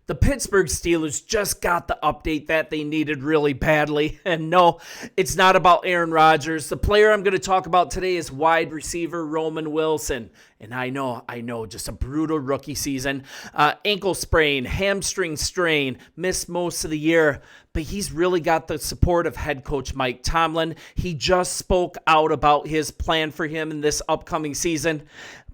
The Pittsburgh Steelers just got the update that they needed really badly. And no, it's not about Aaron Rodgers. The player I'm going to talk about today is wide receiver Roman Wilson. And I know, just a brutal rookie season. Ankle sprain, hamstring strain, missed most of the year. But he's really got the support of head coach Mike Tomlin. He just spoke out about his plan for him in this upcoming season.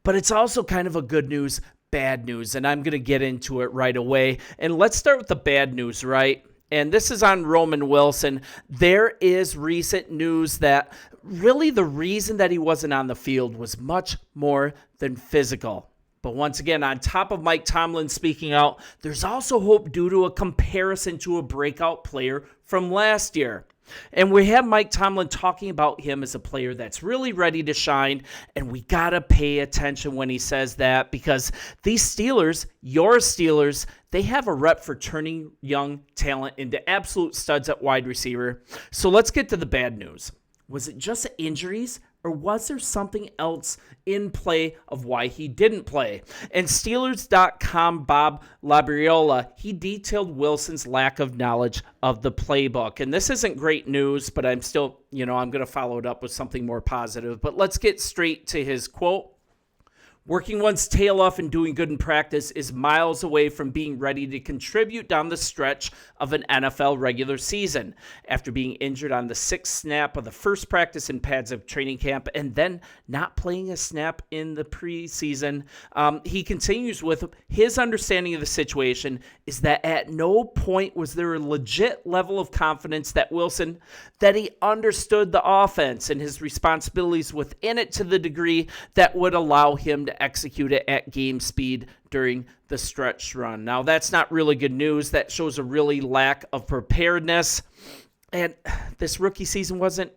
But it's also kind of a good news, bad news, and I'm going to get into it right away. And let's start with the bad news, right? And this is on Roman Wilson. There is recent news that really the reason that he wasn't on the field was much more than physical. But once again, on top of Mike Tomlin speaking out, there's also hope due to a comparison to a breakout player from last year. And we have Mike Tomlin talking about him as a player that's really ready to shine, and we got to pay attention when he says that because these Steelers, your Steelers, they have a rep for turning young talent into absolute studs at wide receiver. So let's get to the bad news. Was it just injuries? Or was there something else in play of why he didn't play? And Steelers.com Bob Labriola, he detailed Wilson's lack of knowledge of the playbook. And this isn't great news, but I'm still, I'm going to follow it up with something more positive. But let's get straight to his quote. Working one's tail off and doing good in practice is miles away from being ready to contribute down the stretch of an NFL regular season. After being injured on the sixth snap of the first practice in pads of training camp and then not playing a snap in the preseason, he continues with his understanding of the situation is that at no point was there a legit level of confidence that Wilson, that he understood the offense and his responsibilities within it to the degree that would allow him to execute it at game speed during the stretch run. Now, that's not really good news. That shows a really lack of preparedness. And this rookie season wasn't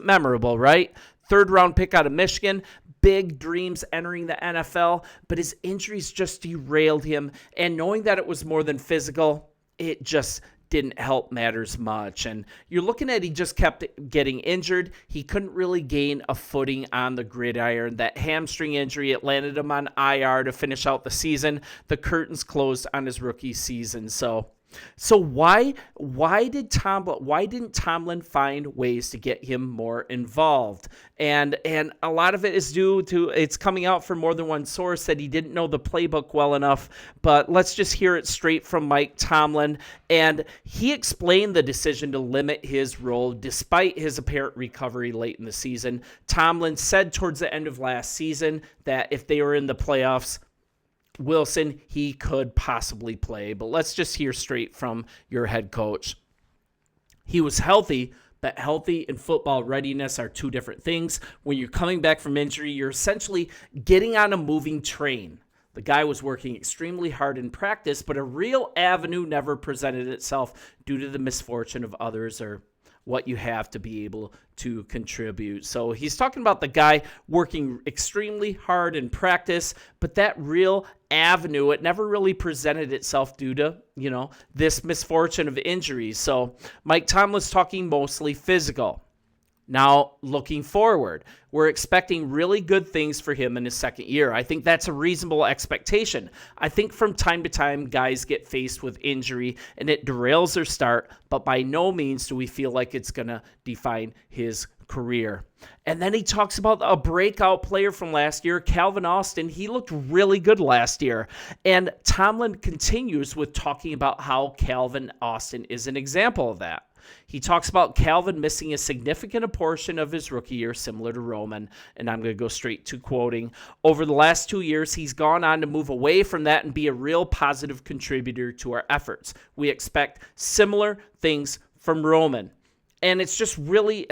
memorable, right? Third round pick out of Michigan, big dreams entering the NFL, but his injuries just derailed him. And knowing that it was more than physical, it just didn't help matters much. And you're looking at he just kept getting injured. He couldn't really gain a footing on the gridiron. That hamstring injury, it landed him on IR to finish out the season. The curtains closed on his rookie season. So why didn't Tomlin find ways to get him more involved? And a lot of it is due to it's coming out from more than one source that he didn't know the playbook well enough. But let's just hear it straight from Mike Tomlin. And he explained the decision to limit his role despite his apparent recovery late in the season. Tomlin said towards the end of last season that if they were in the playoffs, Wilson, he could possibly play, but let's just hear straight from your head coach. He was healthy, but healthy and football readiness are two different things. When you're coming back from injury, you're essentially getting on a moving train. The guy was working extremely hard in practice, but a real avenue never presented itself due to the misfortune of others or what you have to be able to contribute. So he's talking about the guy working extremely hard in practice, but that real avenue, it never really presented itself due to, this misfortune of injuries. So Mike Tomlin's talking mostly physical. Now, looking forward, we're expecting really good things for him in his second year. I think that's a reasonable expectation. I think from time to time, guys get faced with injury and it derails their start, but by no means do we feel like it's going to define his career. And then he talks about a breakout player from last year, Calvin Austin. He looked really good last year. And Tomlin continues with talking about how Calvin Austin is an example of that. He talks about Calvin missing a significant portion of his rookie year, similar to Roman, and I'm going to go straight to quoting. Over the last 2 years, he's gone on to move away from that and be a real positive contributor to our efforts. We expect similar things from Roman. And it's just really,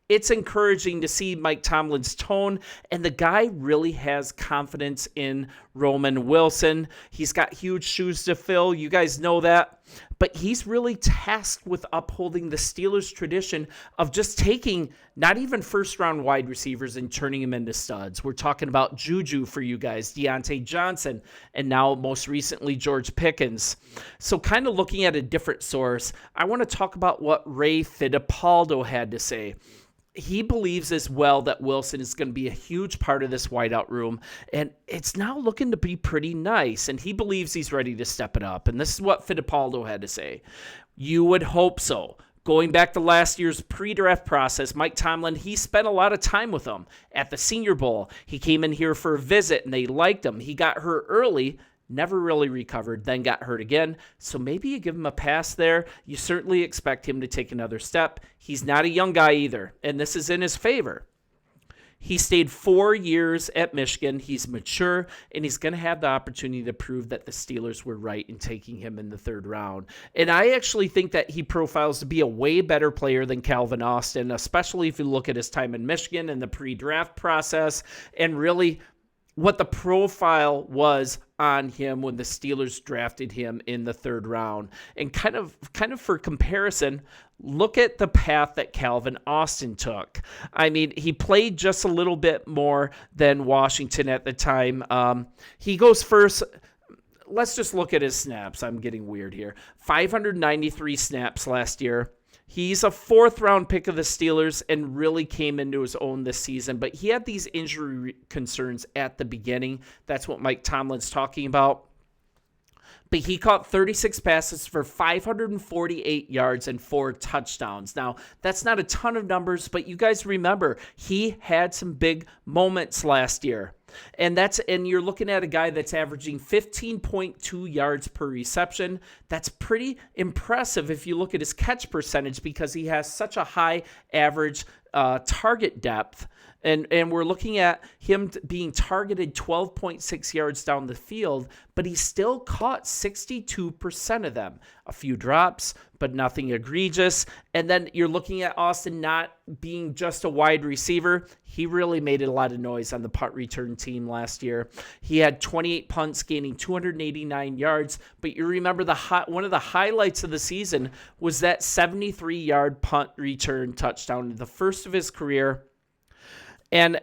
it's encouraging to see Mike Tomlin's tone, and the guy really has confidence in Roman Wilson. He's got huge shoes to fill. You guys know that. But he's really tasked with upholding the Steelers' tradition of just taking not even first-round wide receivers and turning them into studs. We're talking about Juju for you guys, Deontay Johnson, and now most recently George Pickens. So kind of looking at a different source, I want to talk about what Ray Fittipaldo had to say. he believes as well that Wilson is going to be a huge part of this wideout room, and it's now looking to be pretty nice, and he believes he's ready to step it up. And this is what Fittipaldo had to say. You would hope so. Going back to last year's pre-draft process, Mike Tomlin, he spent a lot of time with him at the Senior Bowl. He came in here for a visit, and they liked him. He got hurt early, never really recovered, then got hurt again. So maybe you give him a pass there. You certainly expect him to take another step. He's not a young guy either, and this is in his favor. He stayed 4 years at Michigan. He's mature, and he's going to have the opportunity to prove that the Steelers were right in taking him in the 3rd round. And I actually think that he profiles to be a way better player than Calvin Austin, especially if you look at his time in Michigan and the pre-draft process and really what the profile was on him when the Steelers drafted him in the 3rd round. And kind of for comparison, look at the path that Calvin Austin took. I mean, he played just a little bit more than Washington at the time. He goes first. Let's just look at his snaps. I'm getting weird here. 593 snaps last year. He's a 4th-round pick of the Steelers and really came into his own this season, but he had these injury concerns at the beginning. That's what Mike Tomlin's talking about. But he caught 36 passes for 548 yards and 4 touchdowns. Now, that's not a ton of numbers, but you guys remember, he had some big moments last year. And you're looking at a guy that's averaging 15.2 yards per reception. That's pretty impressive if you look at his catch percentage because he has such a high average target depth. And we're looking at him being targeted 12.6 yards down the field, but he still caught 62% of them. A few drops, but nothing egregious. And then you're looking at Austin not being just a wide receiver. He really made a lot of noise on the punt return team last year. He had 28 punts, gaining 289 yards. But you remember one of the highlights of the season was that 73-yard punt return touchdown, the first of his career. And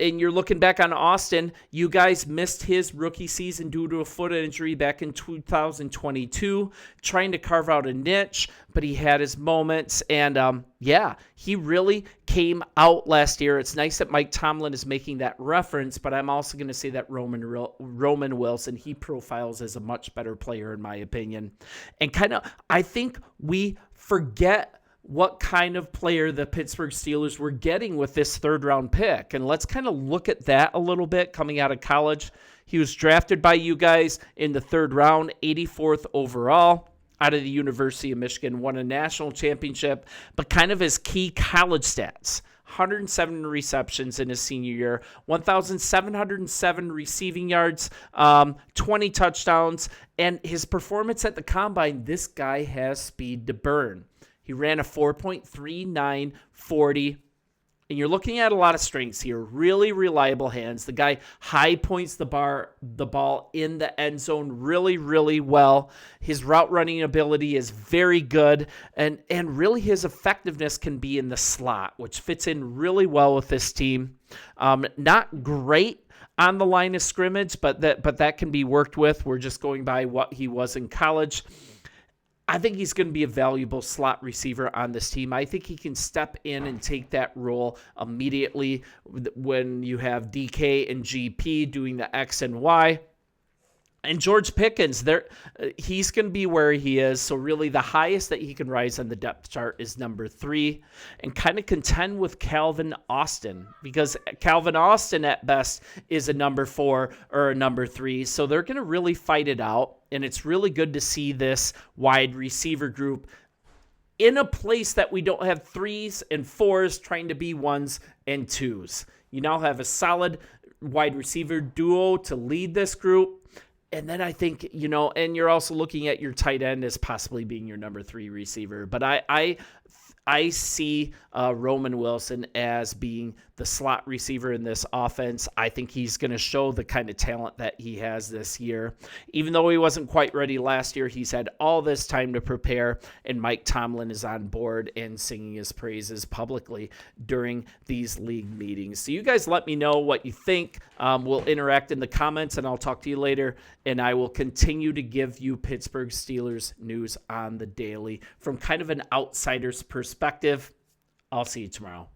you're looking back on Austin, you guys missed his rookie season due to a foot injury back in 2022, trying to carve out a niche, but he had his moments. And he really came out last year. It's nice that Mike Tomlin is making that reference, but I'm also going to say that Roman Wilson, he profiles as a much better player in my opinion. And I think we forget what kind of player the Pittsburgh Steelers were getting with this 3rd-round pick. And let's kind of look at that a little bit coming out of college. He was drafted by you guys in the 3rd round, 84th overall, out of the University of Michigan, won a national championship, but kind of his key college stats. 107 receptions in his senior year, 1,707 receiving yards, 20 touchdowns, and his performance at the Combine, this guy has speed to burn. He ran a 4.39 40, and you're looking at a lot of strengths here. Really reliable hands. The guy high points the ball in the end zone really, really well. His route running ability is very good, and really his effectiveness can be in the slot, which fits in really well with this team. Not great on the line of scrimmage, but that can be worked with. We're just going by what he was in college. I think he's going to be a valuable slot receiver on this team. I think he can step in and take that role immediately when you have DK and GP doing the X and Y. And George Pickens, he's going to be where he is. So really the highest that he can rise on the depth chart is number 3 and kind of contend with Calvin Austin because Calvin Austin at best is a number 4 or a number 3. So they're going to really fight it out. And it's really good to see this wide receiver group in a place that we don't have 3s and 4s trying to be 1s and 2s. You now have a solid wide receiver duo to lead this group. And then I think, and you're also looking at your tight end as possibly being your number 3 receiver. But I see Roman Wilson as being the slot receiver in this offense. I think he's going to show the kind of talent that he has this year. Even though he wasn't quite ready last year, he's had all this time to prepare, and Mike Tomlin is on board and singing his praises publicly during these league meetings. So you guys let me know what you think. We'll interact in the comments, and I'll talk to you later, and I will continue to give you Pittsburgh Steelers news on the daily from kind of an outsider's perspective. I'll see you tomorrow.